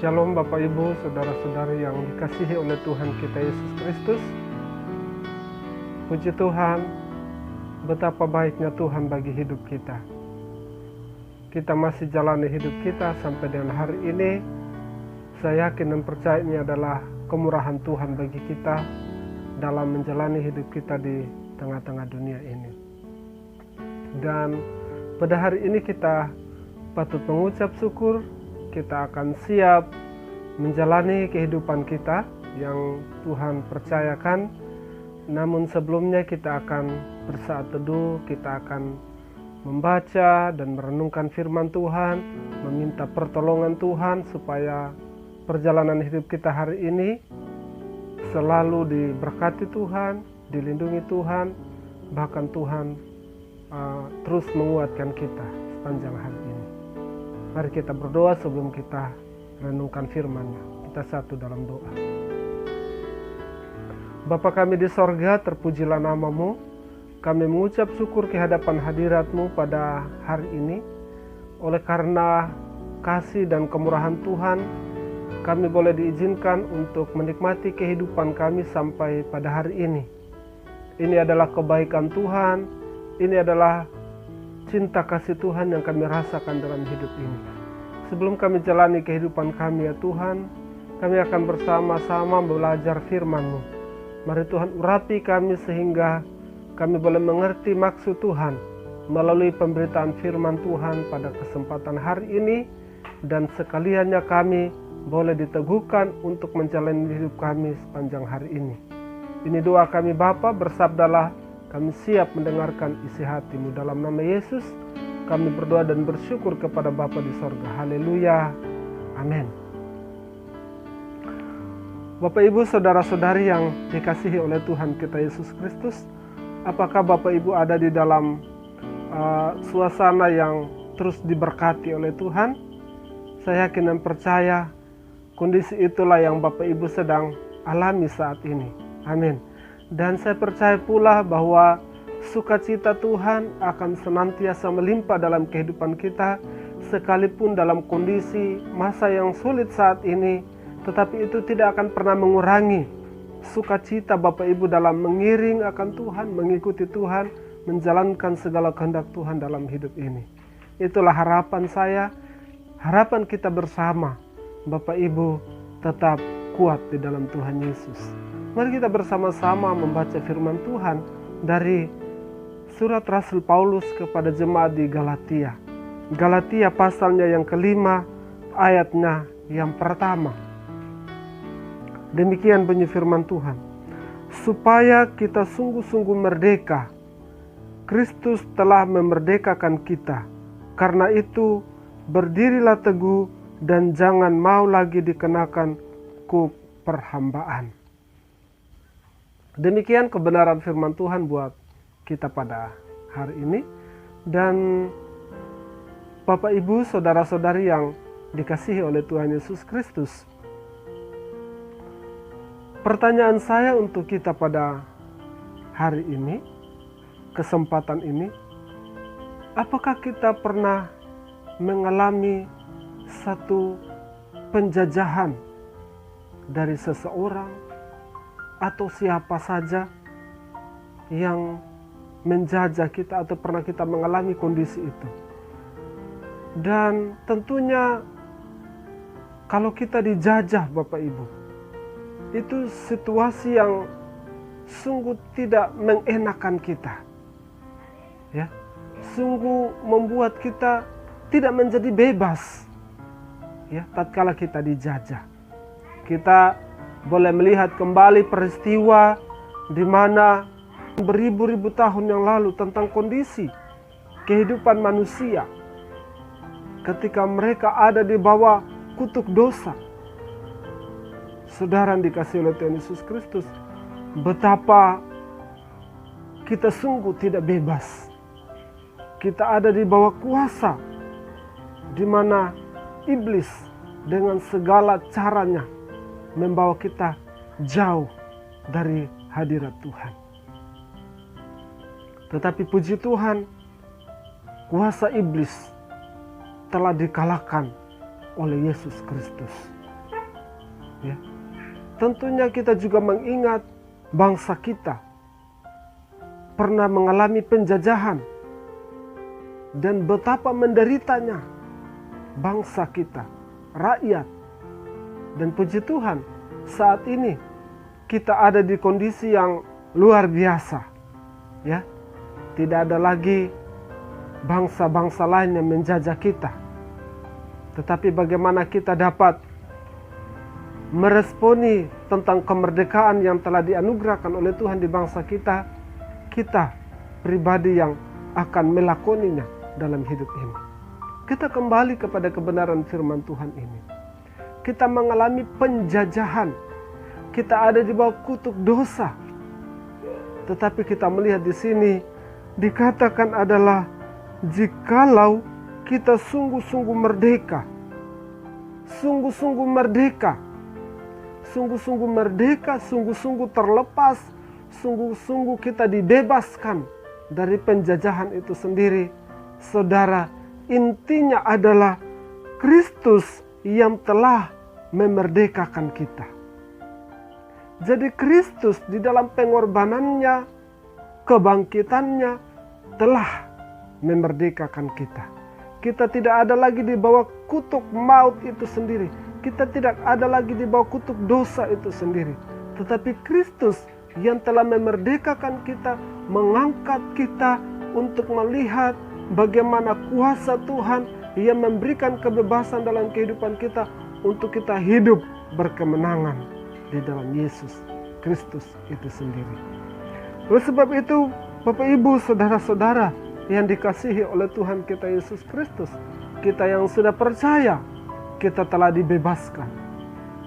Shalom Bapak Ibu, Saudara-saudari yang dikasihi oleh Tuhan kita Yesus Kristus. Puji Tuhan, betapa baiknya Tuhan bagi hidup kita. Kita masih jalani hidup kita sampai dengan hari ini. Saya yakin dan percaya ini adalah kemurahan Tuhan bagi kita dalam menjalani hidup kita di tengah-tengah dunia ini. Dan pada hari ini kita patut mengucap syukur. Kita akan siap menjalani kehidupan kita yang Tuhan percayakan. Namun sebelumnya kita akan bersaat teduh, kita akan membaca dan merenungkan firman Tuhan, meminta pertolongan Tuhan supaya perjalanan hidup kita hari ini selalu diberkati Tuhan, dilindungi Tuhan, bahkan Tuhan terus menguatkan kita sepanjang hari ini. Mari kita berdoa sebelum kita renungkan firman-Nya. Kita satu dalam doa. Bapa kami di sorga, terpujilah nama-Mu. Kami mengucap syukur kehadapan hadirat-Mu pada hari ini. Oleh karena kasih dan kemurahan Tuhan, kami boleh diizinkan untuk menikmati kehidupan kami sampai pada hari ini. Ini adalah kebaikan Tuhan, ini adalah cinta kasih Tuhan yang kami rasakan dalam hidup ini. Sebelum kami jalani kehidupan kami ya Tuhan, kami akan bersama-sama belajar firman-Mu. Mari Tuhan urapi kami sehingga kami boleh mengerti maksud Tuhan melalui pemberitaan firman Tuhan pada kesempatan hari ini. Dan sekaliannya kami boleh diteguhkan untuk menjalani hidup kami sepanjang hari ini. Ini doa kami Bapa, bersabdalah, kami siap mendengarkan isi hati-Mu. Dalam nama Yesus, kami berdoa dan bersyukur kepada Bapa di sorga. Haleluya. Amin. Bapak Ibu, Saudara-saudari yang dikasihi oleh Tuhan kita Yesus Kristus, apakah Bapak Ibu ada di dalam suasana yang terus diberkati oleh Tuhan? Saya yakin dan percaya kondisi itulah yang Bapak Ibu sedang alami saat ini. Amin. Dan saya percaya pula bahwa sukacita Tuhan akan senantiasa melimpah dalam kehidupan kita, sekalipun dalam kondisi masa yang sulit saat ini, tetapi itu tidak akan pernah mengurangi sukacita Bapak Ibu dalam mengiring akan Tuhan, mengikuti Tuhan, menjalankan segala kehendak Tuhan dalam hidup ini. Itulah harapan saya, harapan kita bersama. Bapak Ibu tetap kuat di dalam Tuhan Yesus. Mari kita bersama-sama membaca firman Tuhan dari surat Rasul Paulus kepada jemaat di Galatia. Galatia pasalnya yang kelima, ayatnya yang pertama. Demikian bunyi firman Tuhan. Supaya kita sungguh-sungguh merdeka, Kristus telah memerdekakan kita. Karena itu, berdirilah teguh dan jangan mau lagi dikenakan kuk perhambaan. Demikian kebenaran firman Tuhan buat kita pada hari ini. Dan Bapak Ibu, Saudara-saudari yang dikasihi oleh Tuhan Yesus Kristus, pertanyaan saya untuk kita pada hari ini, kesempatan ini, apakah kita pernah mengalami satu penjajahan dari seseorang atau siapa saja yang menjajah kita atau pernah kita mengalami kondisi itu? Dan tentunya kalau kita dijajah Bapak Ibu, itu situasi yang sungguh tidak mengenakan kita, ya, sungguh membuat kita tidak menjadi bebas, ya, tatkala kita dijajah. Kita boleh melihat kembali peristiwa di mana beribu-ribu tahun yang lalu tentang kondisi kehidupan manusia ketika mereka ada di bawah kutuk dosa. Saudara yang dikasihi oleh Tuhan Yesus Kristus, betapa kita sungguh tidak bebas. Kita ada di bawah kuasa di mana iblis dengan segala caranya membawa kita jauh dari hadirat Tuhan. Tetapi puji Tuhan, kuasa iblis telah dikalahkan oleh Yesus Kristus. tentunya kita juga mengingat bangsa kita pernah mengalami penjajahan dan betapa menderitanya bangsa kita, rakyat. Dan puji Tuhan, saat ini kita ada di kondisi yang luar biasa. Ya, tidak ada lagi bangsa-bangsa lain yang menjajah kita. Tetapi bagaimana kita dapat meresponi tentang kemerdekaan yang telah dianugerahkan oleh Tuhan di bangsa kita, kita pribadi yang akan melakoninya dalam hidup ini. Kita kembali kepada kebenaran firman Tuhan ini. Kita mengalami penjajahan. Kita ada di bawah kutuk dosa. Tetapi kita melihat di sini dikatakan adalah jikalau kita sungguh-sungguh merdeka. Sungguh-sungguh merdeka. Sungguh-sungguh merdeka, sungguh-sungguh terlepas, sungguh-sungguh kita dibebaskan dari penjajahan itu sendiri. Saudara, intinya adalah Kristus yang telah memerdekakan kita. Jadi Kristus di dalam pengorbanannya, kebangkitannya telah memerdekakan kita. Kita tidak ada lagi di bawah kutuk maut itu sendiri. Kita tidak ada lagi di bawah kutuk dosa itu sendiri. Tetapi Kristus yang telah memerdekakan kita, mengangkat kita untuk melihat bagaimana kuasa Tuhan yang memberikan kebebasan dalam kehidupan kita untuk kita hidup berkemenangan di dalam Yesus Kristus itu sendiri. Oleh sebab itu, Bapak Ibu, saudara-saudara yang dikasihi oleh Tuhan kita Yesus Kristus, kita yang sudah percaya, kita telah dibebaskan.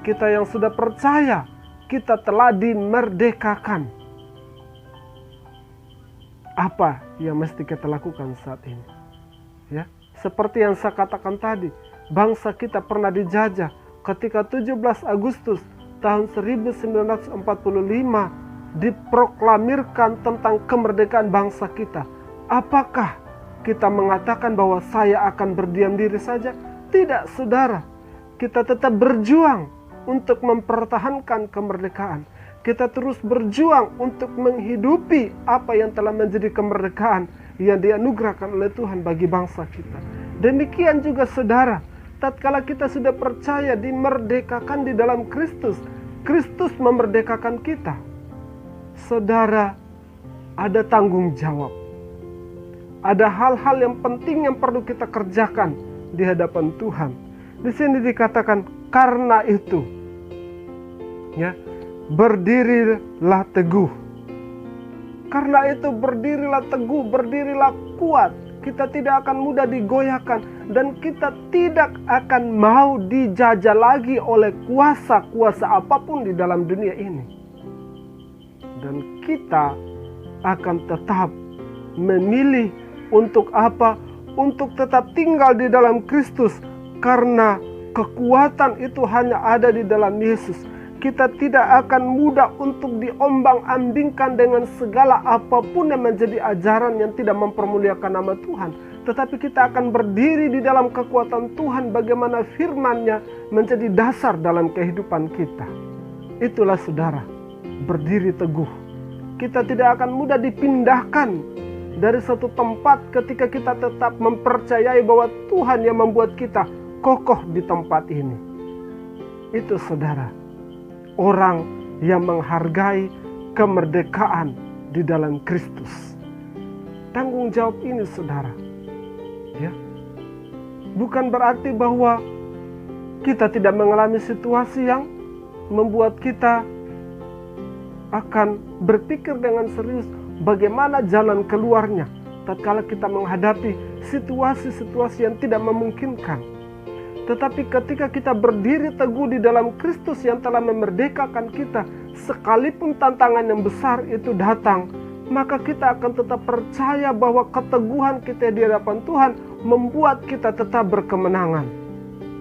Kita yang sudah percaya, kita telah dimerdekakan. Apa yang mesti kita lakukan saat ini? Ya, seperti yang saya katakan tadi, bangsa kita pernah dijajah ketika 17 Agustus tahun 1945 diproklamirkan tentang kemerdekaan bangsa kita. Apakah kita mengatakan bahwa saya akan berdiam diri saja? Tidak, saudara. Kita tetap berjuang untuk mempertahankan kemerdekaan. Kita terus berjuang untuk menghidupi apa yang telah menjadi kemerdekaan yang dianugerahkan oleh Tuhan bagi bangsa kita. Demikian juga saudara, tatkala kita sudah percaya dimerdekakan di dalam Kristus, Kristus memerdekakan kita. Saudara, ada tanggung jawab. Ada hal-hal yang penting yang perlu kita kerjakan di hadapan Tuhan. Di sini dikatakan karena itu, ya, berdirilah teguh. Karena itu berdirilah teguh, berdirilah kuat. Kita tidak akan mudah digoyahkan dan kita tidak akan mau dijajah lagi oleh kuasa-kuasa apapun di dalam dunia ini. Dan kita akan tetap memilih untuk apa? Untuk tetap tinggal di dalam Kristus, karena kekuatan itu hanya ada di dalam Yesus. Kita tidak akan mudah untuk diombang-ambingkan dengan segala apapun yang menjadi ajaran yang tidak mempermuliakan nama Tuhan. Tetapi kita akan berdiri di dalam kekuatan Tuhan bagaimana firman-Nya menjadi dasar dalam kehidupan kita. Itulah saudara, berdiri teguh. Kita tidak akan mudah dipindahkan dari satu tempat ketika kita tetap mempercayai bahwa Tuhan yang membuat kita kokoh di tempat ini. Itu saudara, orang yang menghargai kemerdekaan di dalam Kristus. Tanggung jawab ini saudara, ya, bukan berarti bahwa kita tidak mengalami situasi yang membuat kita akan berpikir dengan serius bagaimana jalan keluarnya tatkala kita menghadapi situasi-situasi yang tidak memungkinkan. Tetapi ketika kita berdiri teguh di dalam Kristus yang telah memerdekakan kita, sekalipun tantangan yang besar itu datang, maka kita akan tetap percaya bahwa keteguhan kita di hadapan Tuhan membuat kita tetap berkemenangan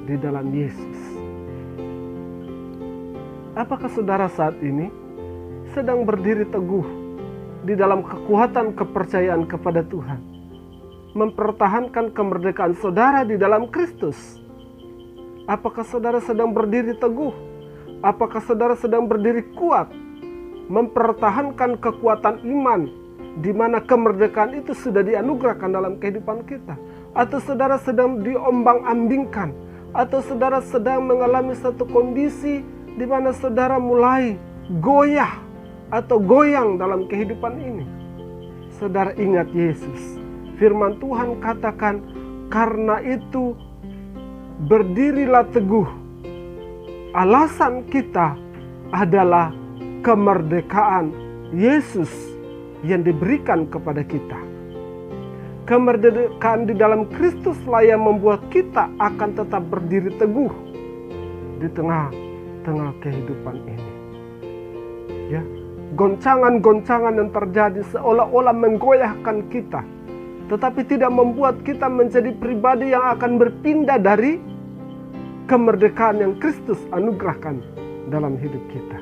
di dalam Yesus. Apakah saudara saat ini sedang berdiri teguh di dalam kekuatan kepercayaan kepada Tuhan, mempertahankan kemerdekaan saudara di dalam Kristus? Apakah saudara sedang berdiri teguh Apakah saudara sedang berdiri kuat, mempertahankan kekuatan iman, di mana kemerdekaan itu sudah dianugerahkan dalam kehidupan kita? Atau saudara sedang diombang-ambingkan? Atau saudara sedang mengalami satu kondisi di mana saudara mulai goyah atau goyang dalam kehidupan ini? Saudara ingat Yesus. Firman Tuhan katakan, karena itu berdirilah teguh. Alasan kita adalah kemerdekaan Yesus yang diberikan kepada kita. Kemerdekaan di dalam Kristuslah yang membuat kita akan tetap berdiri teguh di tengah-tengah kehidupan ini. Ya, goncangan-goncangan yang terjadi seolah-olah menggoyahkan kita, tetapi tidak membuat kita menjadi pribadi yang akan berpindah dari kemerdekaan yang Kristus anugerahkan dalam hidup kita.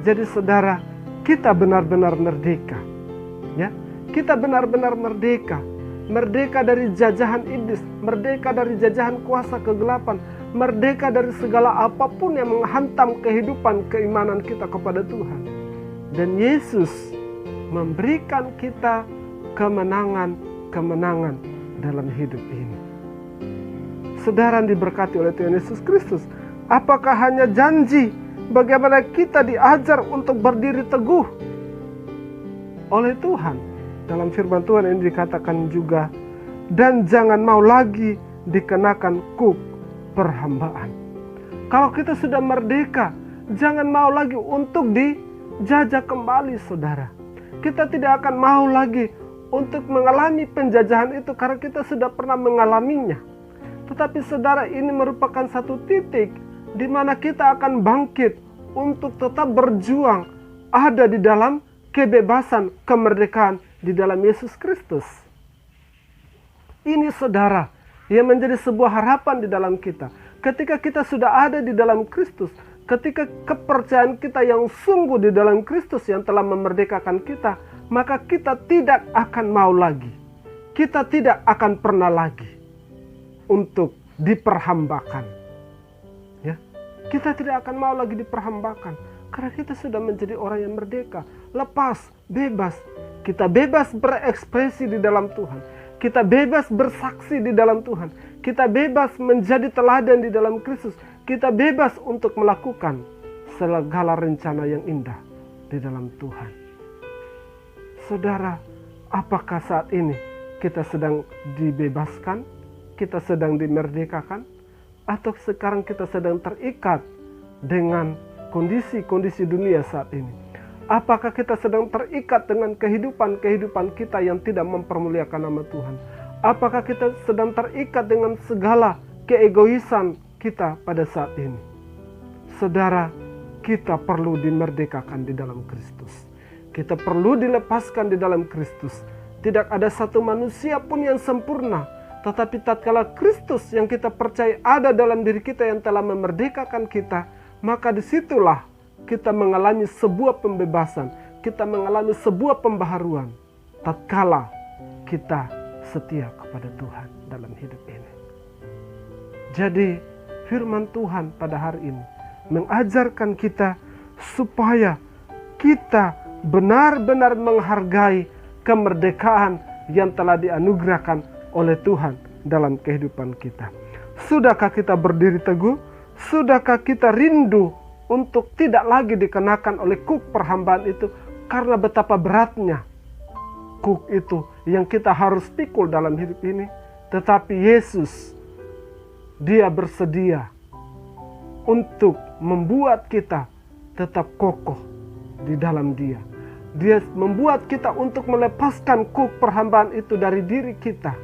Jadi saudara, kita benar-benar merdeka. Ya, kita benar-benar merdeka. Merdeka dari jajahan iblis, merdeka dari jajahan kuasa kegelapan, merdeka dari segala apapun yang menghantam kehidupan keimanan kita kepada Tuhan. Dan Yesus memberikan kita kemenangan dalam hidup ini. Saudara yang diberkati oleh Tuhan Yesus Kristus, apakah hanya janji bagaimana kita diajar untuk berdiri teguh oleh Tuhan? Dalam firman Tuhan ini dikatakan juga, dan jangan mau lagi dikenakan kuk perhambaan. Kalau kita sudah merdeka, jangan mau lagi untuk dijajah kembali, saudara. Kita tidak akan mau lagi untuk mengalami penjajahan itu karena kita sudah pernah mengalaminya. Tetapi saudara, ini merupakan satu titik di mana kita akan bangkit untuk tetap berjuang ada di dalam kebebasan, kemerdekaan di dalam Yesus Kristus. Ini saudara yang menjadi sebuah harapan di dalam kita. Ketika kita sudah ada di dalam Kristus, ketika kepercayaan kita yang sungguh di dalam Kristus yang telah memerdekakan kita, maka kita tidak akan mau lagi. Kita tidak akan pernah lagi untuk diperhambakan. Ya, kita tidak akan mau lagi diperhambakan karena kita sudah menjadi orang yang merdeka, lepas, bebas. Kita bebas berekspresi di dalam Tuhan. Kita bebas bersaksi di dalam Tuhan. Kita bebas menjadi teladan di dalam Kristus. Kita bebas untuk melakukan segala rencana yang indah di dalam Tuhan. Saudara, apakah saat ini kita sedang dibebaskan? Kita sedang dimerdekakan? Atau sekarang kita sedang terikat dengan kondisi-kondisi dunia saat ini? Apakah kita sedang terikat dengan kehidupan kita yang tidak mempermuliakan nama Tuhan? Apakah kita sedang terikat dengan segala keegoisan kita pada saat ini? Saudara, kita perlu dimerdekakan di dalam Kristus. Kita perlu dilepaskan di dalam Kristus. Tidak ada satu manusia pun yang sempurna. Tetapi tatkala Kristus yang kita percaya ada dalam diri kita yang telah memerdekakan kita, maka disitulah kita mengalami sebuah pembebasan, kita mengalami sebuah pembaharuan tatkala kita setia kepada Tuhan dalam hidup ini. Jadi firman Tuhan pada hari ini mengajarkan kita supaya kita benar-benar menghargai kemerdekaan yang telah dianugerahkan oleh Tuhan dalam kehidupan kita. Sudahkah kita berdiri teguh? Sudahkah kita rindu untuk tidak lagi dikenakan oleh kuk perhambaan itu, karena betapa beratnya kuk itu yang kita harus pikul dalam hidup ini? Tetapi Yesus, Dia bersedia untuk membuat kita tetap kokoh di dalam Dia. Dia membuat kita untuk melepaskan kuk perhambaan itu dari diri kita,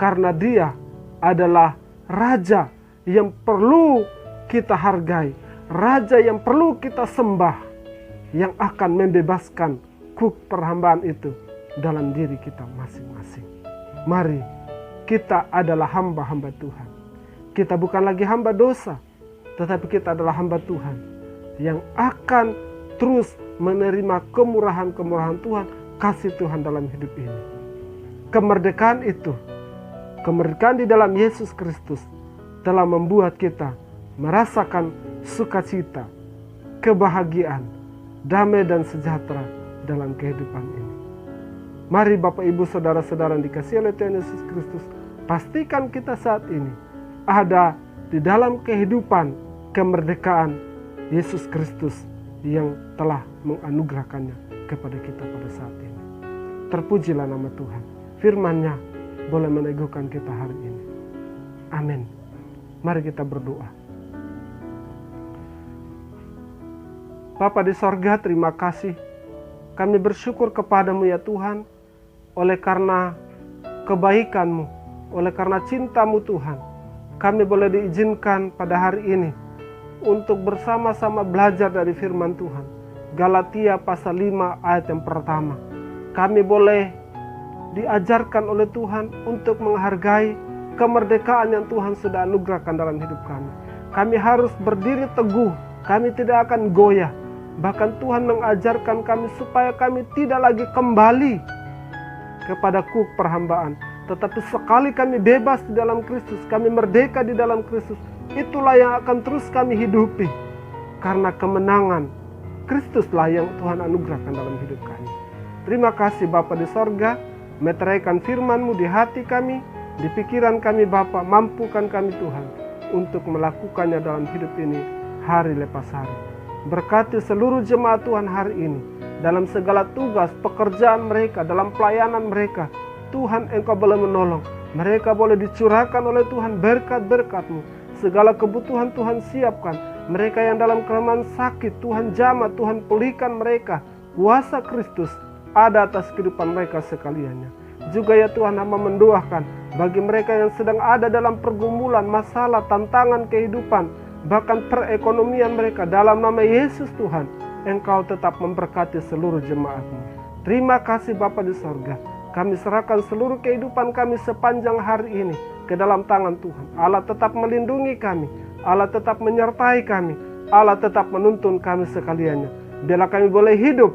karena Dia adalah Raja yang perlu kita hargai, Raja yang perlu kita sembah, yang akan membebaskan kuk perhambaan itu dalam diri kita masing-masing. Mari, kita adalah hamba-hamba Tuhan. Kita bukan lagi hamba dosa, tetapi kita adalah hamba Tuhan yang akan terus menerima kemurahan-kemurahan Tuhan, kasih Tuhan dalam hidup ini. Kemerdekaan itu, kemerdekaan di dalam Yesus Kristus telah membuat kita merasakan sukacita, kebahagiaan, damai dan sejahtera dalam kehidupan ini. Mari Bapak Ibu Saudara-saudara yang dikasihi oleh Tuhan Yesus Kristus, pastikan kita saat ini ada di dalam kehidupan kemerdekaan Yesus Kristus yang telah menganugerahkannya kepada kita pada saat ini. Terpujilah nama Tuhan. Firman-Nya boleh meneguhkan kita hari ini. Amin. Mari kita berdoa. Bapa di sorga, terima kasih. Kami bersyukur kepadamu ya Tuhan, oleh karena kebaikan-Mu, oleh karena cinta-Mu Tuhan, kami boleh diizinkan pada hari ini untuk bersama-sama belajar dari firman Tuhan. Galatia pasal 5 ayat yang pertama. Kami boleh diajarkan oleh Tuhan untuk menghargai kemerdekaan yang Tuhan sudah anugerahkan dalam hidup kami. Kami harus berdiri teguh, kami tidak akan goyah. Bahkan Tuhan mengajarkan kami supaya kami tidak lagi kembali kepada kuk perhambaan. Tetapi sekali kami bebas di dalam Kristus, kami merdeka di dalam Kristus, itulah yang akan terus kami hidupi. Karena kemenangan Kristuslah yang Tuhan anugerahkan dalam hidup kami. Terima kasih Bapa di sorga, meteraikan firman-Mu di hati kami, di pikiran kami Bapa, mampukan kami Tuhan untuk melakukannya dalam hidup ini hari lepas hari. Berkati seluruh jemaat Tuhan hari ini, dalam segala tugas, pekerjaan mereka, dalam pelayanan mereka. Tuhan Engkau boleh menolong. Mereka boleh dicurahkan oleh Tuhan berkat-berkat-Mu. Segala kebutuhan Tuhan siapkan. Mereka yang dalam kelemahan sakit, Tuhan jamah, Tuhan pulihkan mereka. Kuasa Kristus ada atas kehidupan mereka sekaliannya. Juga ya Tuhan, hamba mendoakan bagi mereka yang sedang ada dalam pergumulan, masalah, tantangan kehidupan, bahkan perekonomian mereka, dalam nama Yesus Tuhan, Engkau tetap memberkati seluruh jemaat-Mu. Terima kasih Bapa di sorga. Kami serahkan seluruh kehidupan kami sepanjang hari ini ke dalam tangan Tuhan. Allah tetap melindungi kami, Allah tetap menyertai kami, Allah tetap menuntun kami sekaliannya. Biarlah kami boleh hidup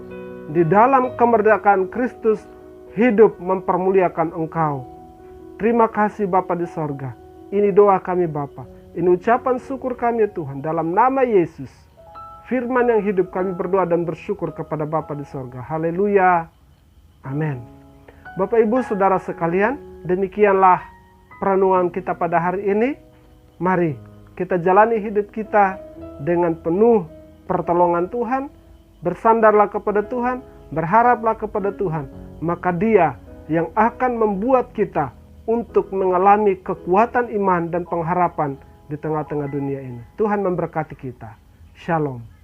di dalam kemerdekaan Kristus, hidup mempermuliakan Engkau. Terima kasih Bapa di sorga. Ini doa kami Bapa. Ini ucapan syukur kami ya Tuhan, dalam nama Yesus. Firman yang hidup kami berdoa dan bersyukur kepada Bapa di sorga. Haleluya. Amin. Bapak Ibu Saudara sekalian, demikianlah perenungan kita pada hari ini. Mari kita jalani hidup kita dengan penuh pertolongan Tuhan. Bersandarlah kepada Tuhan, berharaplah kepada Tuhan. Maka Dia yang akan membuat kita untuk mengalami kekuatan iman dan pengharapan di tengah-tengah dunia ini. Tuhan memberkati kita. Shalom.